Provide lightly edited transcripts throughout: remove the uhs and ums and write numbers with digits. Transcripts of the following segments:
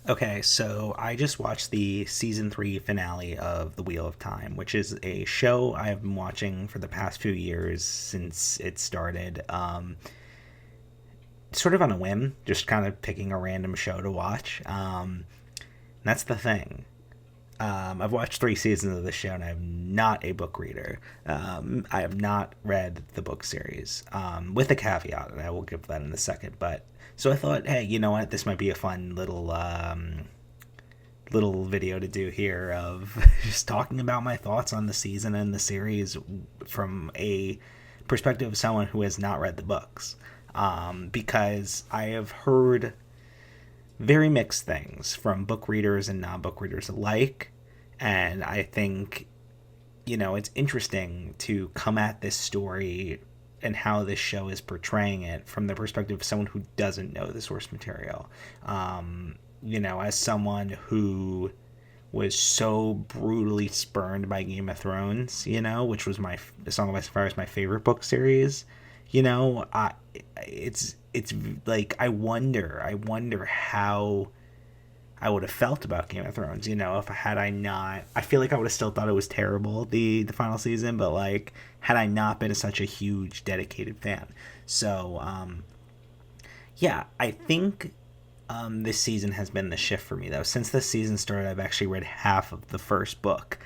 Okay, so I just watched the season 3 finale of The Wheel of Time, which is a show I've been watching for the past few years since it started. Sort of on a whim, just kind of picking a random show to watch. That's the thing. I've watched 3 seasons of the show, and I'm not a book reader. I have not read the book series, with a caveat, and I will give that in a second. But so I thought, hey, you know what? This might be a fun little video to do here of just talking about my thoughts on the season and the series from a perspective of someone who has not read the books. Because I have heard very mixed things from book readers and non book readers alike. And I think, it's interesting to come at this story and how this show is portraying it from the perspective of someone who doesn't know the source material. As someone who was so brutally spurned by Game of Thrones, which was the Song of Ice and Fire is my favorite book series. It's like I wonder how I would have felt about Game of Thrones. If had I not, I feel like I would have still thought it was terrible, the final season, but like had I not been such a huge dedicated fan. So yeah, I think this season has been the shift for me though. Since this season started, I've actually read half of the first book.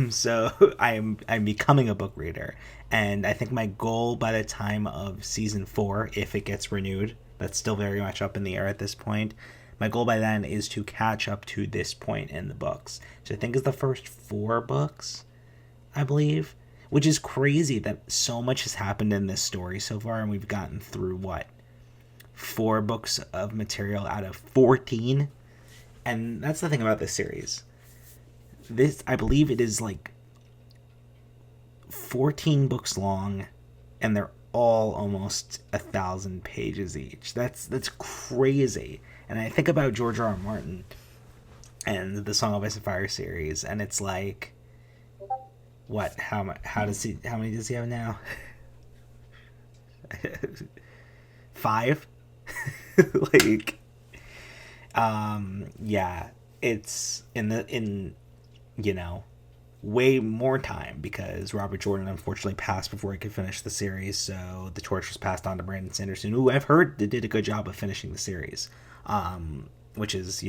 So I'm becoming a book reader, and I think my goal by the time of season 4, if it gets renewed, that's still very much up in the air at this point. My goal by then is to catch up to this point in the books. So I think it's the first 4 books, I believe, which is crazy that so much has happened in this story so far, and we've gotten through what, 4 books of material out of 14. And that's the thing about this series. This, I believe it is like 14 books long, and they're all almost 1,000 pages each. That's crazy. And I think about George R. R. Martin and the Song of Ice and Fire series, and it's like, what? How many does he have now? 5. Like, yeah, it's in you know way more time because Robert Jordan unfortunately passed before he could finish the series. So the torch was passed on to Brandon Sanderson, who I've heard did a good job of finishing the series, which is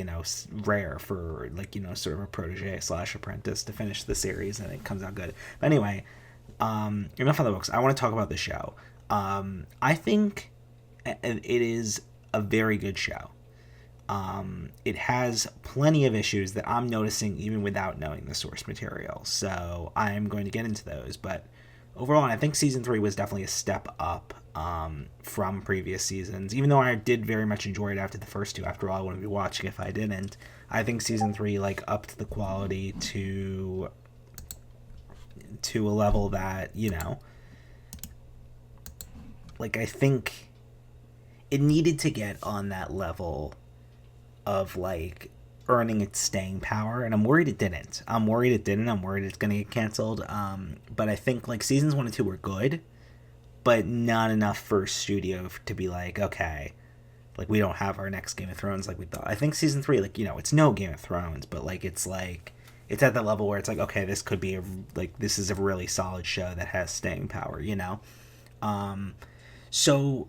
rare for like sort of a protege slash apprentice to finish the series and it comes out good. But anyway, enough of the books. I want to talk about the show. I think it is a very good show. It has plenty of issues that I'm noticing even without knowing the source material. So I'm going to get into those. But overall, I think season 3 was definitely a step up from previous seasons. Even though I did very much enjoy it after the first 2. After all, I wouldn't be watching if I didn't. I think season 3 like upped the quality to a level that like I think it needed to get on that level of like earning its staying power, and I'm worried it didn't. I'm worried it's gonna get canceled. But I think like seasons 1 and 2 were good, but not enough for studio to be like, okay, like we don't have our next Game of Thrones like we thought. I think season 3, like it's no Game of Thrones, but like it's at the level where it's like, okay, this could be this is a really solid show that has staying power. So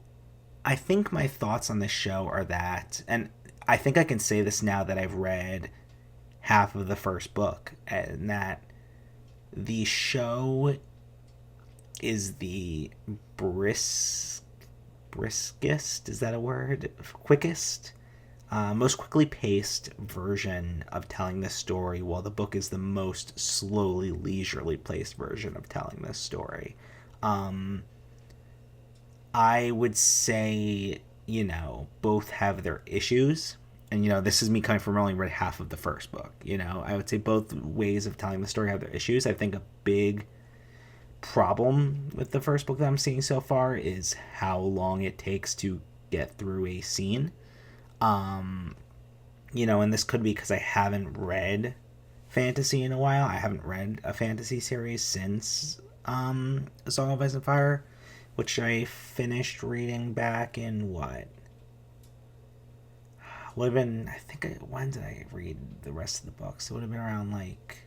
I think my thoughts on this show are that, and I think I can say this now that I've read half of the first book, and that the show is the briskest, is that a word? Quickest, most quickly paced version of telling this story, while the book is the most slowly, leisurely paced version of telling this story. I would say, both have their issues. And, this is me coming from only read half of the first book. I would say both ways of telling the story have their issues. I think a big problem with the first book that I'm seeing so far is how long it takes to get through a scene. And this could be because I haven't read fantasy in a while. I haven't read a fantasy series since A Song of Ice and Fire, which I finished reading back in what? would have been, I think, when did I read the rest of the books? It would have been around like,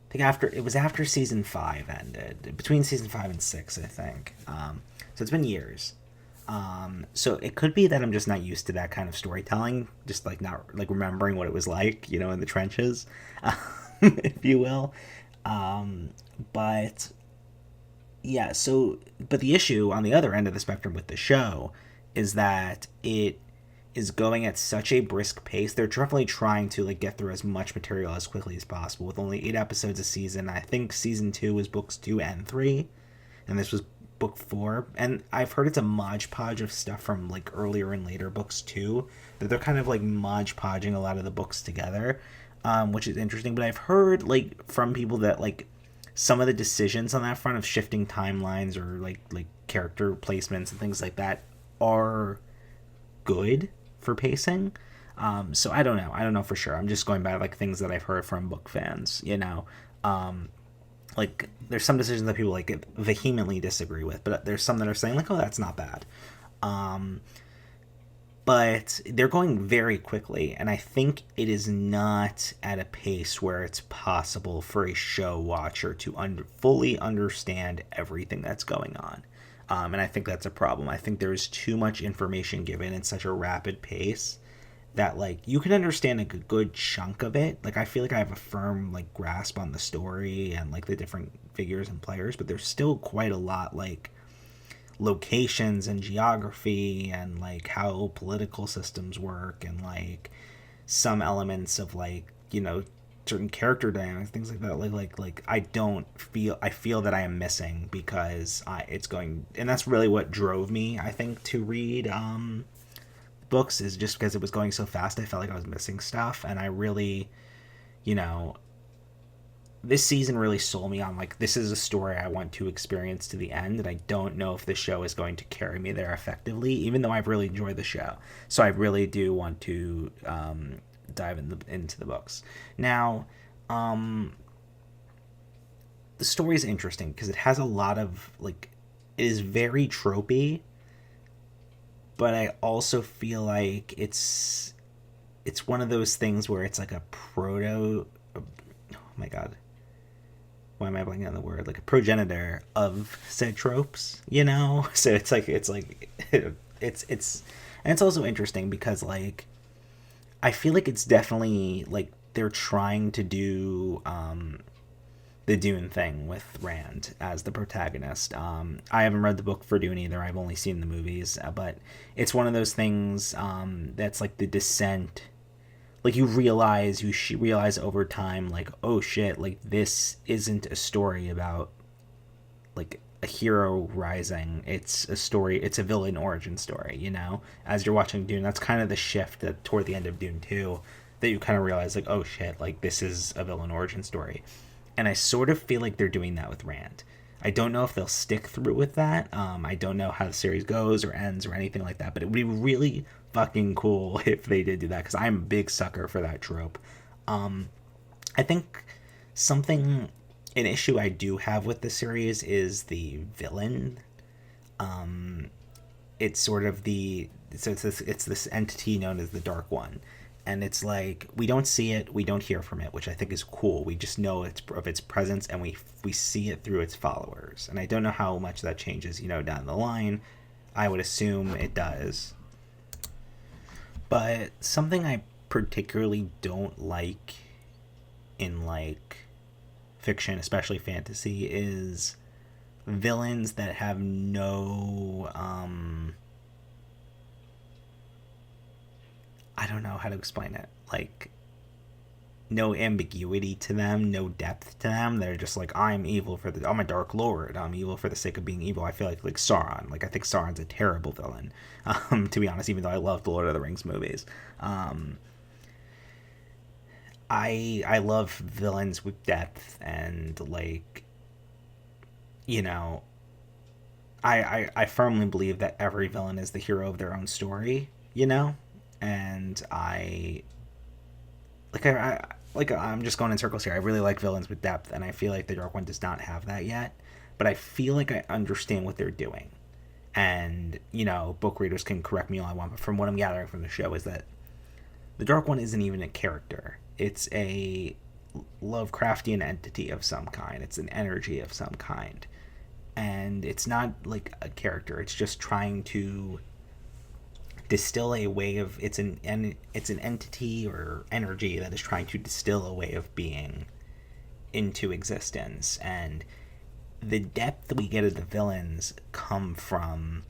I think after, it was after season 5 ended, between season 5 and 6, I think. So it's been years. So it could be that I'm just not used to that kind of storytelling, just like not like remembering what it was like, in the trenches, if you will. But yeah, but the issue on the other end of the spectrum with the show is that it is going at such a brisk pace. They're definitely trying to like get through as much material as quickly as possible with only 8 episodes a season. I think season 2 was books 2 and 3, and this was book 4. And I've heard it's a modge podge of stuff from like earlier and later books too. That they're kind of like modge podging a lot of the books together, which is interesting. But I've heard like from people that like some of the decisions on that front of shifting timelines or like character placements and things like that are good for pacing. So I don't know. I don't know for sure. I'm just going by like things that I've heard from book fans. Like there's some decisions that people like vehemently disagree with, but there's some that are saying like, oh, that's not bad. But they're going very quickly, and I think it is not at a pace where it's possible for a show watcher to fully understand everything that's going on. And I think that's a problem. I think there's too much information given in such a rapid pace that like you can understand a good chunk of it. Like I feel like I have a firm like grasp on the story and like the different figures and players, but there's still quite a lot like locations and geography and like how political systems work and like some elements of like certain character dynamics, things like that. Like I feel that I am missing because it's going, and that's really what drove me I think to read books, is just because it was going so fast. I felt like I was missing stuff, and I really, this season really sold me on like this is a story I want to experience to the end, and I don't know if the show is going to carry me there effectively, even though I've really enjoyed the show. So I really do want to dive into the books now. The story is interesting because it has a lot of like, it is very tropey, but I also feel like it's one of those things where it's like a proto. Oh my god, why am I blanking on the word? Like a progenitor of said tropes, So it's and it's also interesting because like I feel like it's definitely like they're trying to do the Dune thing with Rand as the protagonist. I haven't read the book for Dune either. I've only seen the movies, but it's one of those things that's like the descent. Like you realize over time, like, oh shit, like this isn't a story about like a hero rising. It's a villain origin story, as you're watching Dune. That's kind of the shift that toward the end of Dune 2 that you kind of realize like, oh shit, like this is a villain origin story. And I sort of feel like they're doing that with Rand. I don't know if they'll stick through with that. I don't know how the series goes or ends or anything like that, but it would be really fucking cool if they did do that, because I'm a big sucker for that trope. I think an issue I do have with the series is the villain. It's sort of it's this entity known as the Dark One, and it's like we don't see it, we don't hear from it, which I think is cool. We just know of its presence, and we see it through its followers. And I don't know how much that changes, down the line. I would assume it does. But something I particularly don't like in like fiction, especially fantasy, is villains that have no I don't know how to explain it. Like no ambiguity to them, no depth to them. They're just like, I'm a Dark Lord. I'm evil for the sake of being evil. I feel like Sauron. Like I think Sauron's a terrible villain, to be honest. Even though I love the Lord of the Rings movies, I love villains with depth and like, I firmly believe that every villain is the hero of their own story, and I'm just going in circles here. I really like villains with depth, and I feel like the Dark One does not have that yet. But I feel like I understand what they're doing, And, book readers can correct me all I want, but from what I'm gathering from the show is that the Dark One isn't even a character. It's a Lovecraftian entity of some kind. It's an energy of some kind. And it's not like a character. It's just trying to distill a way of it's an entity or energy that is trying to distill a way of being into existence. And the depth we get of the villains come from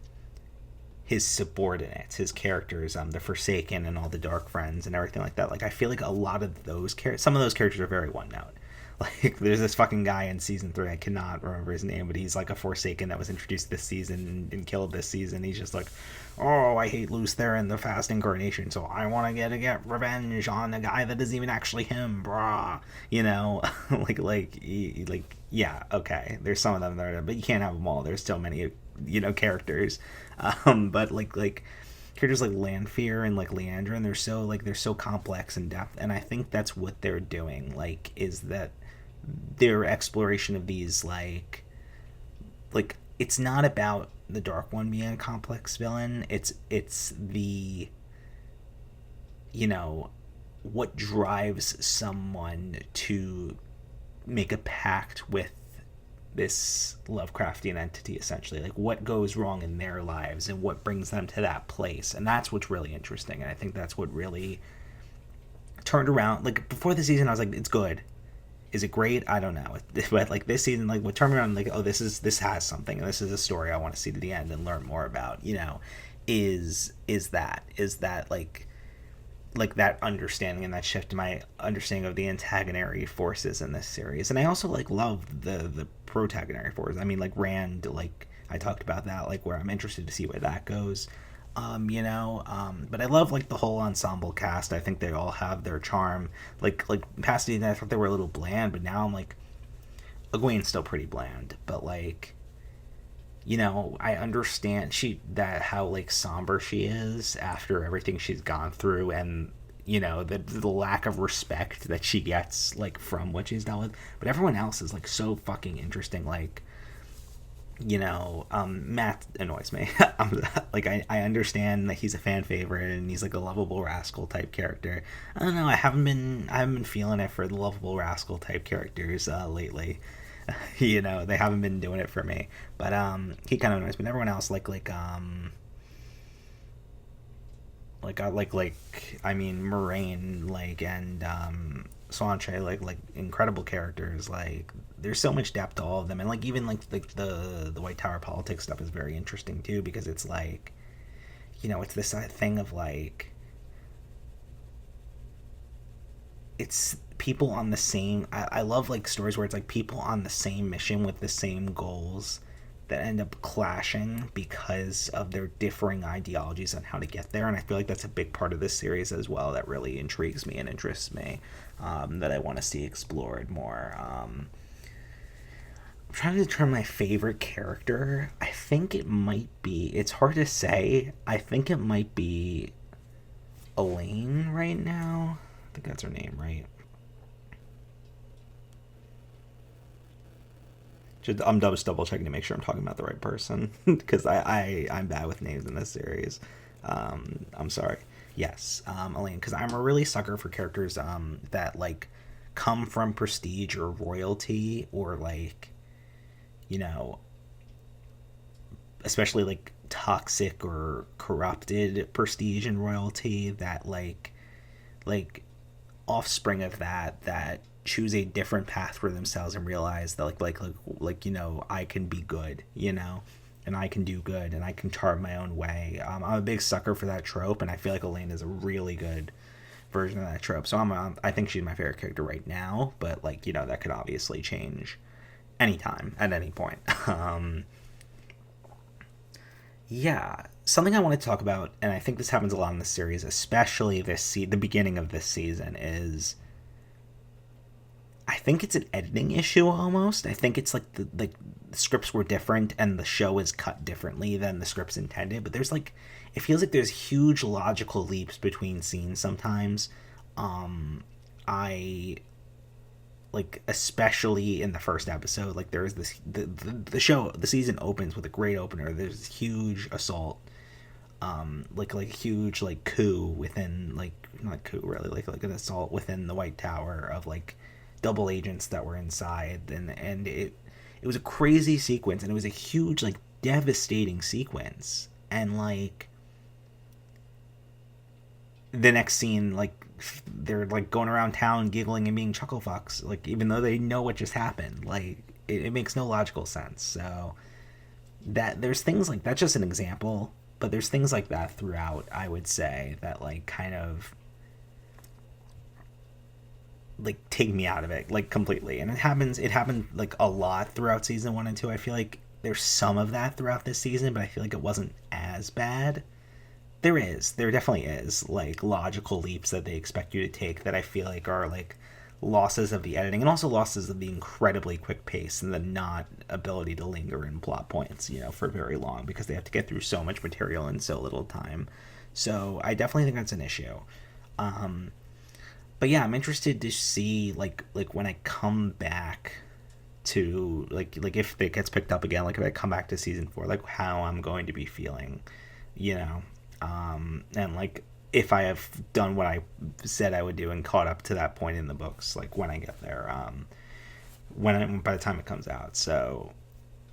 his subordinates, his characters, the Forsaken and all the Dark Friends and everything like that. Like, I feel like a lot of those some of those characters are very one note. Like, there's this fucking guy in season 3, I cannot remember his name, but he's like a Forsaken that was introduced this season and killed this season. He's just like, oh, I hate Luce Theron, the Fast Incarnation, so I want to get revenge on a guy that isn't even actually him, brah. Yeah, okay. There's some of them that are, but you can't have them all. There's so many, characters. But like characters like Lanfear and like Leandra, and they're so complex in depth, and I think that's what they're doing. Like, is that their exploration of these like it's not about the Dark One being a complex villain. It's the what drives someone to make a pact with this Lovecraftian entity, essentially. Like, what goes wrong in their lives and what brings them to that place. And that's what's really interesting. And I think that's what really turned around. Like, before the season, I was like, it's good. Is it great? I don't know. But like this season, like what turned around, like, oh, this has something, and this is a story I want to see to the end and learn more about. Is that like that understanding and that shift in my understanding of the antagonary forces in this series. And I also like love the protagonary forces. I mean, like Rand, like I talked about that, like where I'm interested to see where that goes. But I love like the whole ensemble cast. I think they all have their charm. Like past season, I thought they were a little bland, but now I'm like, Egwene's still pretty bland, but like, I understand how like somber she is after everything she's gone through, and the lack of respect that she gets like from what she's dealt with. But everyone else is like so fucking interesting. Like, Matt annoys me. Like, I understand that he's a fan favorite and he's like a lovable rascal type character. I don't know. I haven't been feeling it for the lovable rascal type characters lately. They haven't been doing it for me. But he kind of annoys me. Everyone else I mean, Moraine, like, and Swanche, like incredible characters. Like, there's so much depth to all of them, and like even like the White Tower politics stuff is very interesting too, because it's like, it's this thing of like, it's people on the same. I love like stories where it's like people on the same mission with the same goals that end up clashing because of their differing ideologies on how to get there. And I feel like that's a big part of this series as well that really intrigues me and interests me, that I want to see explored more. I'm trying to determine my favorite character. I think it might be, it's hard to say, I think it might be Elaine right now. I think that's her name, right? I'm just double checking to make sure I'm talking about the right person, because I'm bad with names in this series. I'm sorry. Yes, Elaine, because I'm a really sucker for characters that like come from prestige or royalty, or like, especially like toxic or corrupted prestige and royalty, that like offspring of that choose a different path for themselves and realize that I can be good, and I can do good, and I can chart my own way. I'm a big sucker for that trope, and I feel like Elaine is a really good version of that trope. So I think she's my favorite character right now, but like, that could obviously change anytime at any point. Yeah, something I want to talk about, and I think this happens a lot in the series, especially the beginning of this season, is I think it's an editing issue almost. I think it's like the scripts were different and the show is cut differently than the scripts intended. But there's like, it feels like there's huge logical leaps between scenes sometimes. I like especially in the first episode, like there is this the season opens with a great opener. There's this huge assault, like a huge like coup within, like not coup really, like an assault within the White Tower of like double agents that were inside, and it was a crazy sequence, and it was a huge like devastating sequence, and like the next scene, like they're like going around town giggling and being chuckle fucks, like even though they know what just happened. Like it makes no logical sense. So that there's things like that's just an example, but there's things like that throughout, I would say, that like kind of like take me out of it like completely. And it happened like a lot throughout season 1 and 2. I feel like there's some of that throughout this season, but I feel like it wasn't as bad. There definitely is like logical leaps that they expect you to take that I feel like are like losses of the editing, and also losses of the incredibly quick pace and the not ability to linger in plot points, for very long, because they have to get through so much material in so little time. So I definitely think that's an issue. um but yeah, I'm interested to see like when I come back to like if it gets picked up again, like if I come back to season 4, like how I'm going to be feeling, you know and like if I have done what I said I would do and caught up to that point in the books, like when I get there, by the time it comes out. So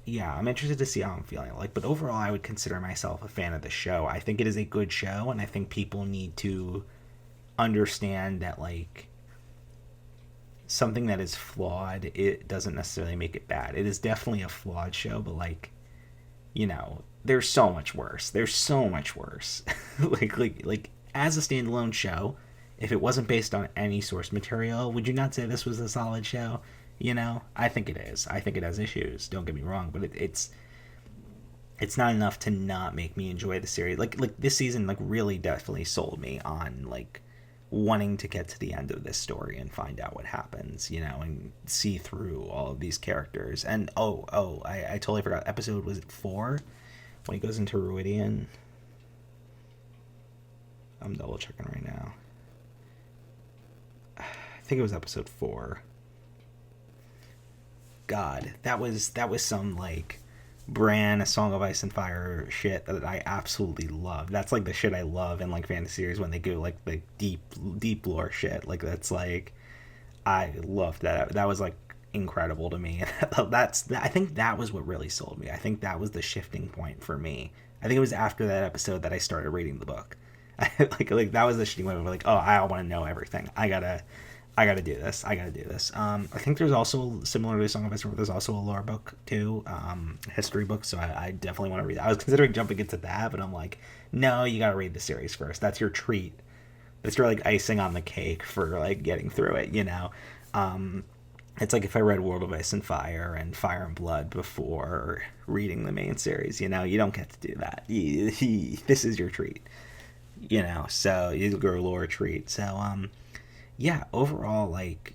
yeah, I'm interested to see how I'm feeling. Like, but overall, I would consider myself a fan of the show. I think it is a good show, and I think people need to understand that like something that is flawed, it doesn't necessarily make it bad. It is definitely a flawed show, but like, there's so much worse. There's so much worse. like as a standalone show, if it wasn't based on any source material, would you not say this was a solid show? I think it is. I think it has issues. Don't get me wrong, but it's not enough to not make me enjoy the series. Like this season, like really definitely sold me on like wanting to get to the end of this story and find out what happens, and see through all of these characters. And I totally forgot. Episode, was it 4? When he goes into Ruidian. I'm double checking right now. I think it was episode 4. God, that was some like Bran, A Song of Ice and Fire shit that I absolutely love. That's like the shit I love in like fantasy series, when they go like the deep lore shit. Like that's like, I loved that. That was like incredible to me. I think that was what really sold me. I think that was the shifting point for me. I think it was after that episode that I started reading the book. like that was the shifting point. Like, oh, I want to know everything. I gotta do this. I think there's also, similar to Song of Ice and Fire, there's also a lore book too, history book. So I definitely want to read that. I was considering jumping into that, but I'm like, no, you gotta read the series first. That's your treat. That's your like icing on the cake for like getting through it. It's like if I read World of Ice and Fire and Fire and Blood before reading the main series. You don't get to do that. This is your treat. So your lore treat. So yeah, overall, like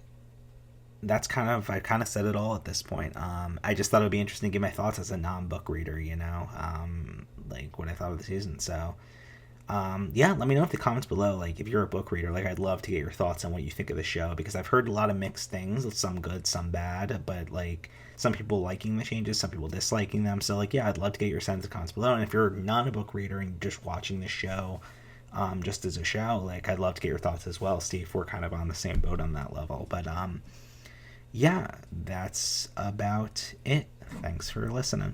I kind of said it all at this point. I just thought it would be interesting to give my thoughts as a non-book reader, like what I thought of the season. So yeah, let me know in the comments below, like if you're a book reader. Like I'd love to get your thoughts on what you think of the show, because I've heard a lot of mixed things, some good, some bad, but like some people liking the changes, some people disliking them. So like, yeah, I'd love to get your sense of comments below. And if you're not a book reader and just watching the show just as a show, like I'd love to get your thoughts as well. See if we're kind of on the same boat on that level. But yeah, that's about it. Thanks for listening.